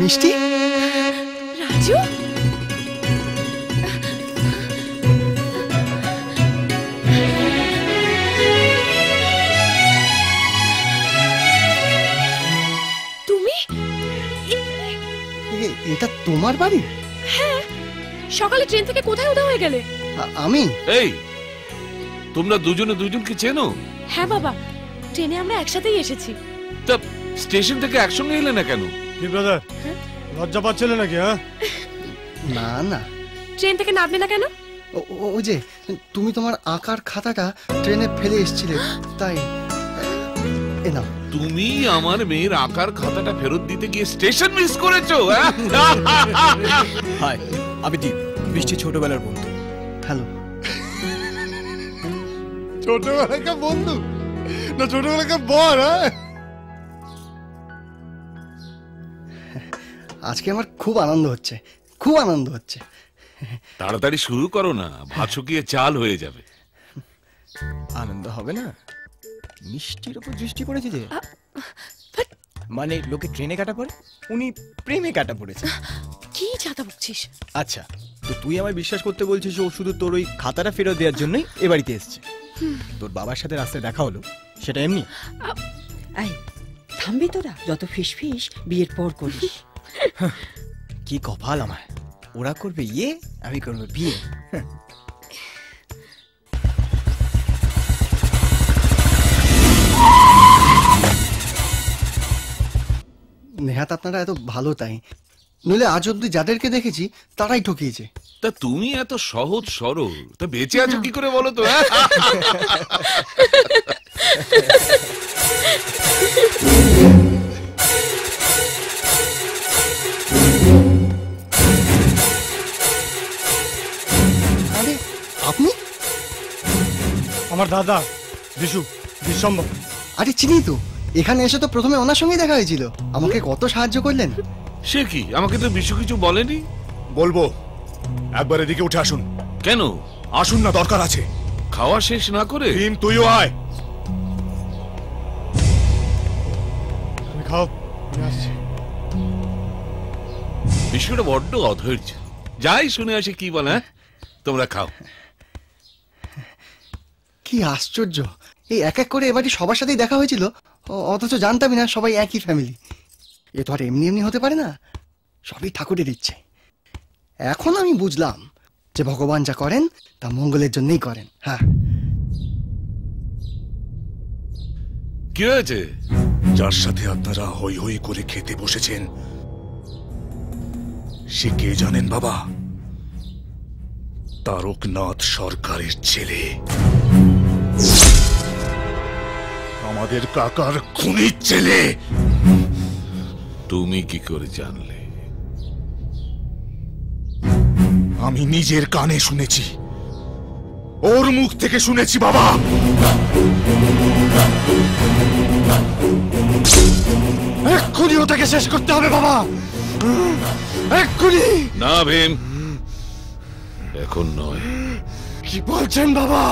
মিষ্টি? রাজু, তুমি? এটা তোমার বাড়ি? হ্যাঁ, সকালে ট্রেন থেকে কোথায় উদা হয়ে গেলে? আমি? এই, তোমরা দুজনে দুজনকে চেনো? হ্যাঁ বাবা, ট্রেনে আমরা একসাথেই এসেছি। তা স্টেশন থেকে একসঙ্গে এলে না কেন? কি ব্রাদার, লজ্জা পাচ্ছিলে নাকি? হ্যাঁ, না না। ট্রেন থেকে নামলে না কেন? ওই যে তুমি তোমার আঁকার খাতাটা ট্রেনে ফেলে এসেছিলে, তাই। এ নাও। তুমি আমার মেয়ের আঁকার খাতাটা ফেরত দিতে গিয়ে স্টেশন মিস করেছো? হাই, আমি দীপ, মিষ্টি ছোটবেলার বন্ধু। হ্যালো। ছোটবেলাকার বন্ধু না ছোটবেলাকার বর? আজকে আমার খুব আনন্দ হচ্ছে, খুব আনন্দ হচ্ছে। তাড়াতাড়ি শুরু করো না, ভাত শুকিয়ে চাল হয়ে যাবে। আনন্দ হবে না? মিষ্টির উপর দৃষ্টি পড়েছে যে, মানে লোকে ট্রেনে কাটা পড়ে, উনি প্রেমে কাটা পড়েছে। কি চাতা বকছিস? আচ্ছা, তো তুই আমায় বিশ্বাস করতে বলছিস ও শুধু তোর ওই খাতাটা ফেরত দেওয়ার জন্যই এ বাড়িতে এসছে? তোর বাবার সাথে রাস্তায় দেখা হলো, সেটা এমনি? আই থামবি তোরা, যত ফিস ফিস বিয়ের পর করিস। কি কপাল আমার, ওরা করবে ইয়ে, আমি করবো বিয়ে। নেহাত আপনারা এত ভালো তাই, নইলে আজ অব্দি যাদেরকে দেখেছি তারাই ঠকিয়েছে। তা তুমি এত সহজ সরল, তা বেঁচে আছো কি করে বলো তো? আরে আপনি? আমার দাদা বিশু, বিশ্বম্বর। আরে চিনি তো, এখানে এসে তো প্রথমে ওনার সঙ্গেই দেখা হয়েছিল, আমাকে কত সাহায্য করলেন। সে কি, আমাকে তো বিশু কিছু বলেনি। বলবো, একবার এদিকে উঠে আসুন। কেন? আসুন না, দরকার আছে। খাওয়া শেষ না করে? ভীম, তুইও আয়। তুমি খাও, আমি আসছি। বিশুটা বড্ড অধৈর্য, যাই শুনে আসে কি বলে। তোমরা খাও। কি আশ্চর্য, এই এক এক করে এবারই সবার সাথেই দেখা হয়েছিল, অথচ জানতামই না সবাই একই ফ্যামিলি। এ তো আর এমনি এমনি হতে পারে না, সবই ঠাকুরের ইচ্ছে। এখন আমি বুঝলাম যে ভগবান যা করেন তা মঙ্গলের জন্যই করেন। হ্যাঁ। কি হয়েছে? যার সাথে আপনারা হই হই করে খেতে বসেছেন সে কে জানেন বাবা? তারকনাথ সরকারের ছেলে, আমাদের কাকার খুনির ছেলে। তুমি কি করে জানলে? আমি নিজের কানে শুনেছি, ওর মুখ থেকে শুনেছি বাবা। এক্ষুনি ওটাকে শেষ করতে হবে বাবা, এক্ষুনি। না ভীম, এখন নয়। কি বলছেন বাবা?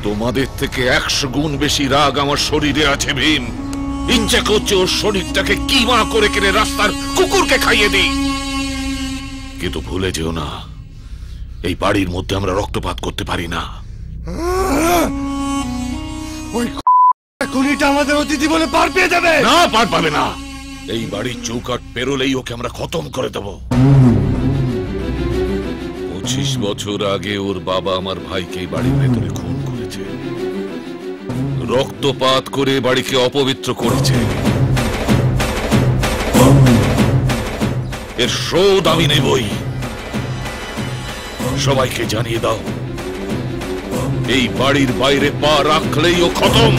তোমাদের থেকে 100 গুণ বেশি রাগ আমার শরীরে আছে ভীম। ইচ্ছা করছে ওর শরীরটাকে কিমা করে কেটে রাস্তার কুকুরকে খাইয়ে দিই। কিন্তু ভুলে যেও না, এই বাড়ির মধ্যে আমরা রক্তপাত করতে পারি না। ওই খুনিটা আমাদের অতিথি বলে পার পেয়ে যাবে। না, পার পাবে না। এই বাড়ির চৌকাট পেরোলেই ওকে আমরা খতম করে দেব। 25 বছর আগে ওর বাবা আমার ভাইকে এই বাড়ির ভেতরে খুন করেছে, রক্তপাত করে বাড়িকে অপবিত্র করেছে। এর শোধ আমি নেবই। সবাইকে জানিয়ে দাও, এই বাড়ির বাইরে পা রাখলেই ও খতম।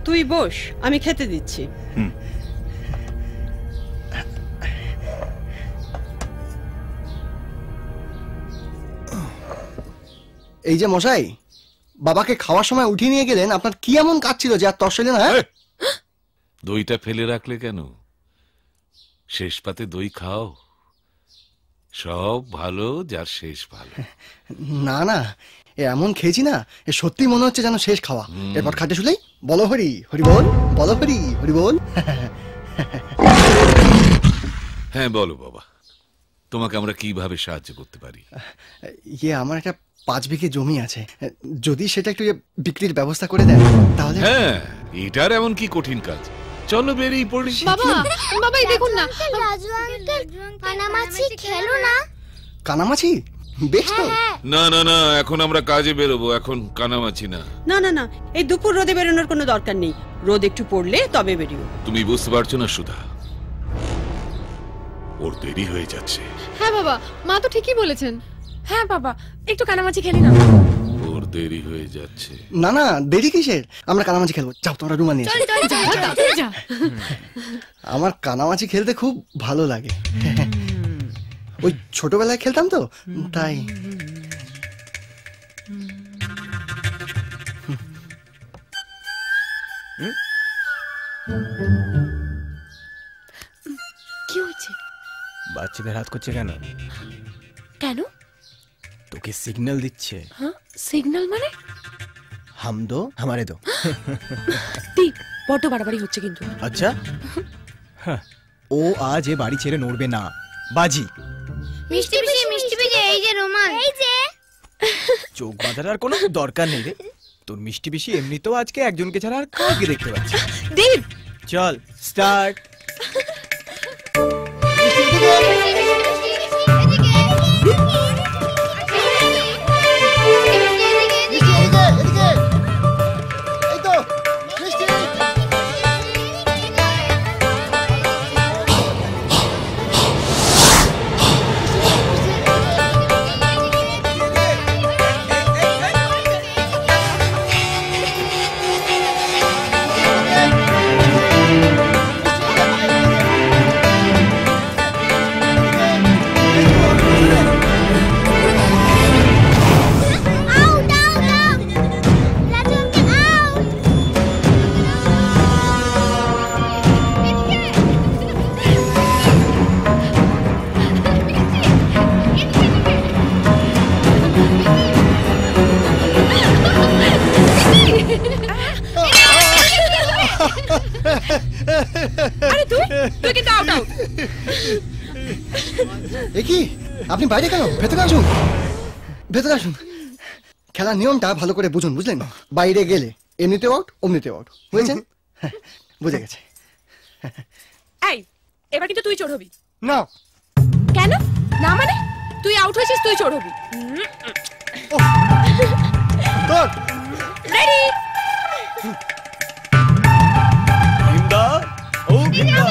তুই বস, আমি খেতে দিচ্ছি। এই যে মশাই, বাবাকে খাওয়ার সময় উঠিয়ে নিয়ে গেলেন, আপনার কি এমন কাজ ছিল যে আর তর্সাইলেন? হ্যাঁ, দইটা ফেলে রাখলে কেন? শেষ পাতে দই খাও, সব ভালো যার শেষ ভালো। না না, এমন খেয়েছি না, এ সত্যি মনে হচ্ছে যেন শেষ খাওয়া। এরপর খাটে শুলেই বলো হরি হরি বল, বলো হরি হরি বল। হ্যাঁ বলো বাবা, তোমাকে আমরা কিভাবে সাহায্য করতে পারি? আমার একটা 5 বিঘে জমি আছে, যদি সেটা একটু বিক্রির ব্যবস্থা করে দেন তাহলে। হ্যাঁ, এটার এমন কি কঠিন কাজ, চলো বেরিয়ে পড়ি। বাবা বাবা এই দেখুন না, রাজু আঙ্কেল কানামাছি খেলো না। কানামাছি? বেশ তো। না না না, এখন আমরা কাজে বেরোবো, এখন কানামাছি না। না না না, এই দুপুর রোদে বেরোনোর কোনো দরকার নেই, রোদ একটু পড়লে তবে বেরিও। তুমি বুঝতে পারছো না সুধা, ওর দেরি হয়ে যাচ্ছে। হ্যাঁ বাবা, মা তো ঠিকই বলেছেন। হ্যাঁ বাবা, একটু কানামাছি খেলি না। ওর দেরি হয়ে যাচ্ছে। না না, দেরি কিসের, আমরা কানামাছি খেলবো। যাও তোমরা রুমা নিয়ে এসো। আমার কানামাছি খেলতে খুব ভালো লাগে, ওই ছোটবেলায় খেলতাম তো তাই। কি হয়েছে? বাচ্চাদের হাত করছে কেন? কেন? তোকে সিগন্যাল দিচ্ছে। হ্যাঁ, সিগন্যাল মানে? হাম দো হামারে দো। ঠিক, বড্ড বাড়াবাড়ি হচ্ছে কিন্তু। আচ্ছা, হ্যাঁ, ও আজ এ বাড়ি ছেড়ে নড়বে না, বাজি। মিষ্টি পিসি এই যে রোমান, এই যে। চোখ বাঁধার আর কোনো দরকার নেই রে, তোর মিষ্টি পিসি এমনিতেও আজকে একজনকে ছাড়া আর কাউকে দেখতে পাচ্ছি। দীপ, চল স্টার্ট। আরে তুই তুই কিন্তু আউট আউট। এ কি, আপনি বাইরে কেন? ভেতরে আসুন, ভেতরে আসুন। খেলার নিয়মটা ভালো করে বুঝুন, বুঝলেন? বাইরে গেলে এমনিতে আউট, অমনিতে আউট, বুঝেছেন? বুঝে গেছে। এই, এবার কিন্তু তুই চোর হবি। না। কেন না মানে? তুই আউট হয়েছিস, তুই চোর হবি। রেডি? ভীমদা, ও ভীমদা।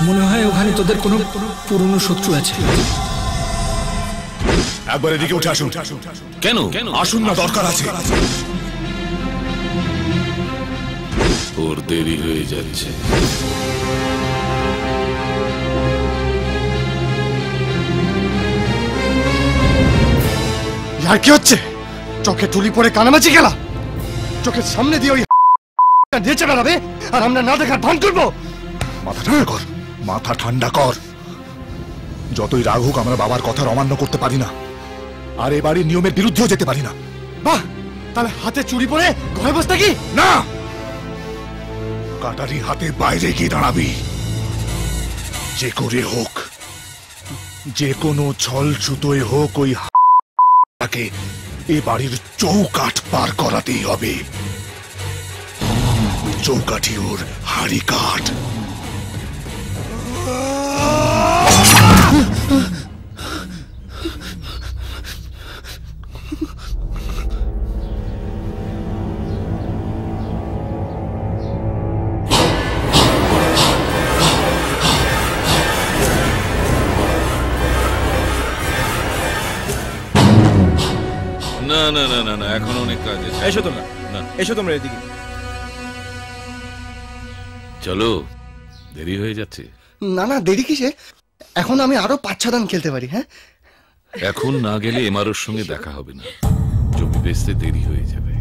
মনে হয় ওখানে তোদের কোনো পুরনো শত্রু আছে। একবার এদিকে উঠে আসুন। কেন? আসুন না, দরকার আছে। ওর দেরি হয়ে যাচ্ছে। আর কি হচ্ছে? চোখে টুলি পরে কানামাছি খেলা, চোখের সামনে দিয়ে ওই নেচে বেড়াবে আর আমরা না দেখার ভান করবো। মাথা ঠান্ডা কর, মাথা ঠান্ডা কর। যতই রাগ হোক, আমরা বাবার কথা অমান্য করতে পারি না, আর এ বাড়ির নিয়মের বিরুদ্ধেও যেতে পারি না। বাহ, তাহলে হাতে চুরি পরে ঘরে বসে থাকি? না, কাটারি হাতে বাইরে গিয়ে দাঁড়াবি। যে করে হোক, যে কোনো ছল ছুতোয় হোক, ওই তাকে এ বাড়ির চৌকাঠ পার করাতেই হবে। চৌকাঠি ওর হাড়ি কাঠ। না না না না না, এখন অনেক কাজ আছে। এসো তোমরা, না এসো তোমরা এদিকে। চলো, দেরি হয়ে যাচ্ছে। না না, দেরি কিসে? এখন আমি আরো 5-6 রান খেলতে পারি। হ্যাঁ, এখন না গেলে এমআরওর সঙ্গে দেখা হবে না, জমি বেচতে দেরি হয়ে যাবে।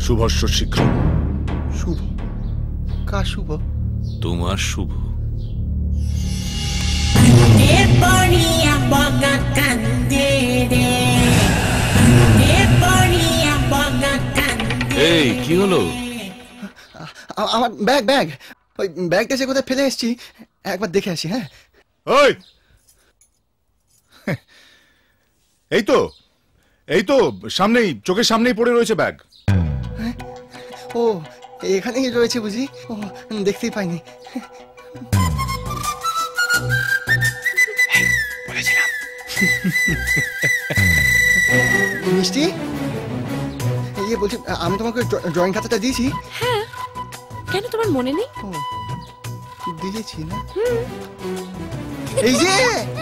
শুভস্য শীঘ্র। শুভ? কার শুভ? তোমার শুভ। এই কি হলো? আমার ব্যাগ ব্যাগ ওই ব্যাগটা সে কোথায় ফেলে এসেছি, একবার দেখে আসি। হ্যাঁ, ওই এই তো সামনেই, চোখের সামনেই পড়ে রয়েছে ব্যাগ। ও এখানেই রয়েছে বুঝি? ও দেখতেই পাইনি। মিষ্টি, ইয়ে বলছি, আমি তোমাকে ড্রয়িং খাতাটা দিয়েছি। হ্যাঁ, কেন তোমার মনে নেই? ও দিয়েছি না? এই যে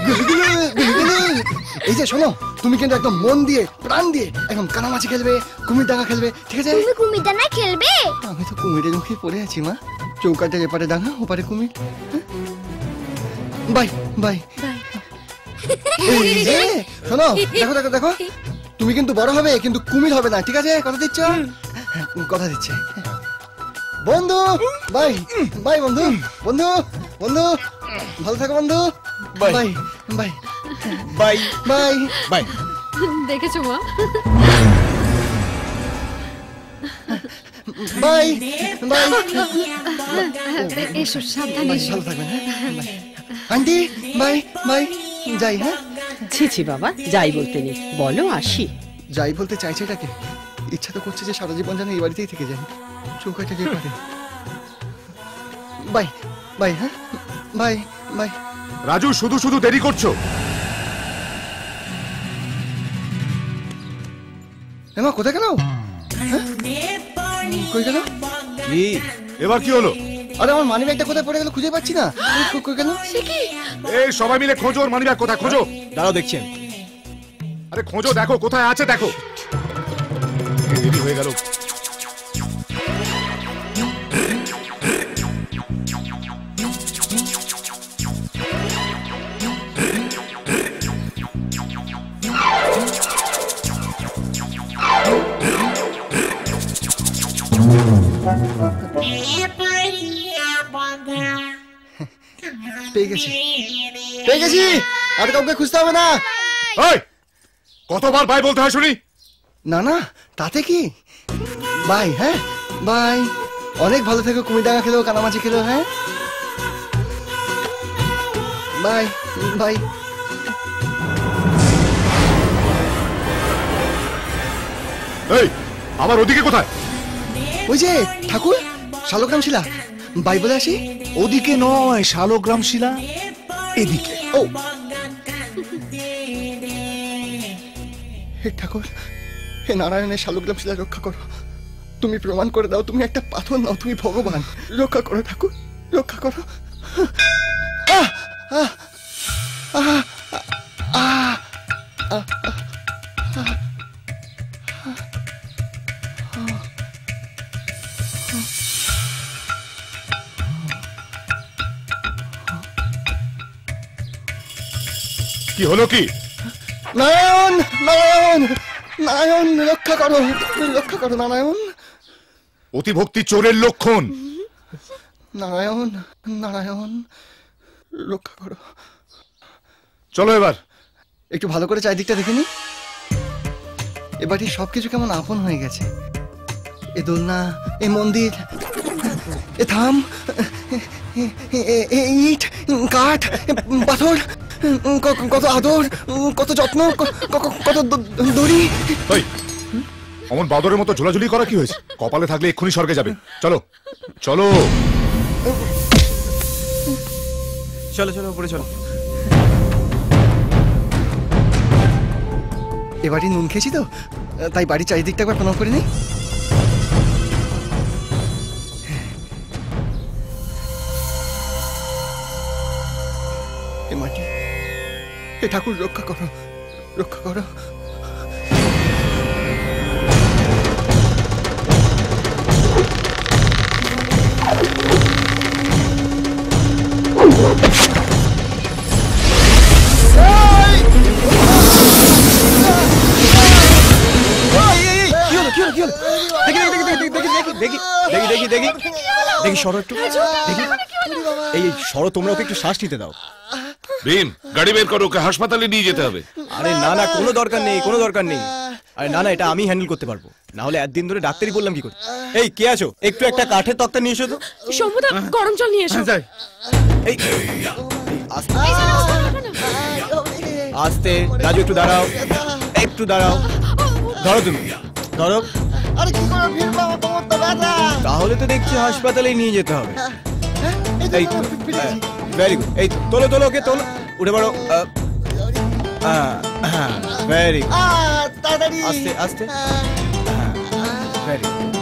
গুলগুলু, গুলগুলু, এই যে শোনো, তুমি কিন্তু একদম মন দিয়ে প্রাণ দিয়ে একদম কানামাছি খেলবে, কুমির ডাঙা খেলবে, ঠিক আছে? তুমি কুমির ডাঙা খেলবে? আমি তো কুমিরের মুখে পড়ে আছি মা। চৌকাটের এপারে ডাঙা, ওপারে কুমির। Bye bye. এই যে শোনো, দেখো দেখো দেখো, তুমি কিন্তু বড় হবে, কিন্তু কুমির হবে না, ঠিক আছে? কথা দিচ্ছ? কথা দিচ্ছে। বন্ধু বাই বাই, বন্ধু বন্ধু বন্ধু, ভালো থাকো বন্ধু। Bye bye bye bye bye bye. দেখেছো মা? Bye bye. এসো, সাবধানে এসো। ভালো থাকবেন। আন্টি বাই বাই, যাই। হ্যাঁ, ছি ছি বাবা, যাই বলতে নেই, বলো আসি। যাই বলতে চাইছে এটাকে, ইচ্ছা তো করছে যে সারা জীবন যেন এই বাড়িতেই থেকে যাই, চৌকাটা যে পারে। Bye bye. হ্যাঁ, বাই বাই। রাজু, শুধু শুধু দেরি করছো। এমা কোথায় গেল? কই গেল? কি এবার কি হলো? আরে আমার মানি ব্যাগটা কোথায় পড়ে গেল, খুঁজে পাচ্ছি না। কই গেল? এই সবাই মিলে খোঁজো, ওর মানিব্যাগ কোথায়, খোঁজো। দাঁড়াও, দেখছেন? আরে খোঁজো, দেখো কোথায় আছে, দেখো। দেরি হয়ে গেল। পেয়ে গেছি, পেয়ে গেছি, আর কাউকে খুঁজতে হবে না। এই কতবার বাই বলতে হয় শুনি? না না, তাতে কি? বাই। হ্যাঁ বাই, অনেক ভালো থেকো, কুমির ডাঙা খেলো, কানামাছি খেলো। হ্যাঁ বাই বাই। এই আমার ওদিকে কোথায়? ওই যে ঠাকুর, শালগ্রাম শিলা, বাই বলে আসি। ওদিকে নয়, শালগ্রাম শিলা এদিকে। ও হে ঠাকুর, হে নারায়ণের শালগ্রাম শিলা রক্ষা করো। তুমি প্রমাণ করে দাও তুমি একটা পাথর নাও, তুমি ভগবান। রক্ষা করো ঠাকুর, রক্ষা করো। আহ আহ আহ আহ আহ আহ। কি হলো কি? নারায়ণ নারায়ণ নারায়ণ, রক্ষা করো, রক্ষা করো নারায়ণ। অতিভক্তি চোরের লক্ষণ। নারায়ণ নারায়ণ, রক্ষা করো। চলো এবার একটু ভালো করে চারিদিকটা দেখে নি। এ বাড়ির সবকিছু কেমন আপন হয়ে গেছে। এ দোলনা, এ মন্দির, এ থাম, এ ইট, কাঠ, পাথর, কত আদর, কত যত্ন, কত দড়ি। অমন বাদরের মতো ঝোলাঝুলি করা কি হয়েছে? কপালে থাকলে এক্ষুনি স্বর্গে যাবে। চলো চলো চলো চলো উপরে চলো। এ বাড়ি নুন খেয়েছি তো, তাই বাড়ির চারিদিকটা একবার প্রণাম করে নেই। এ মাটি, এ ঠাকুর রক্ষা করো, রক্ষা করো। দেখি সরো একটু, দেখি এই সরো, তোমরা ওকে একটু শ্বাস নিতে দাও। ভীম, গাড়ি বের করো, ওকে হাসপাতালে নিয়ে যেতে হবে। আরে না না, কোনো দরকার নেই, কোনো দরকার নেই। আরে না না, এটা আমি হ্যান্ডেল করতে পারবো। না হলে একদিন ধরে ডাক্তারি বললাম কি করে। এই কে আছো? একটু একটা কাঠের তক্তা নিয়ে এসো তো। শম্ভুদা, গরম জল নিয়ে এসো। এই আস্তে, রাজু একটু দাঁড়াও, একটু দাঁড়াও। ধরো তুমি, ধরো। তাহলে তো দেখছি হাসপাতালে নিয়ে যেতে হবে। এই ভেরি গুড, এই তোলো তোলো, ওকে তোলো, উঠে পড়ো। ভেরি গুড, আস্তে আস্তে, ভেরি গুড।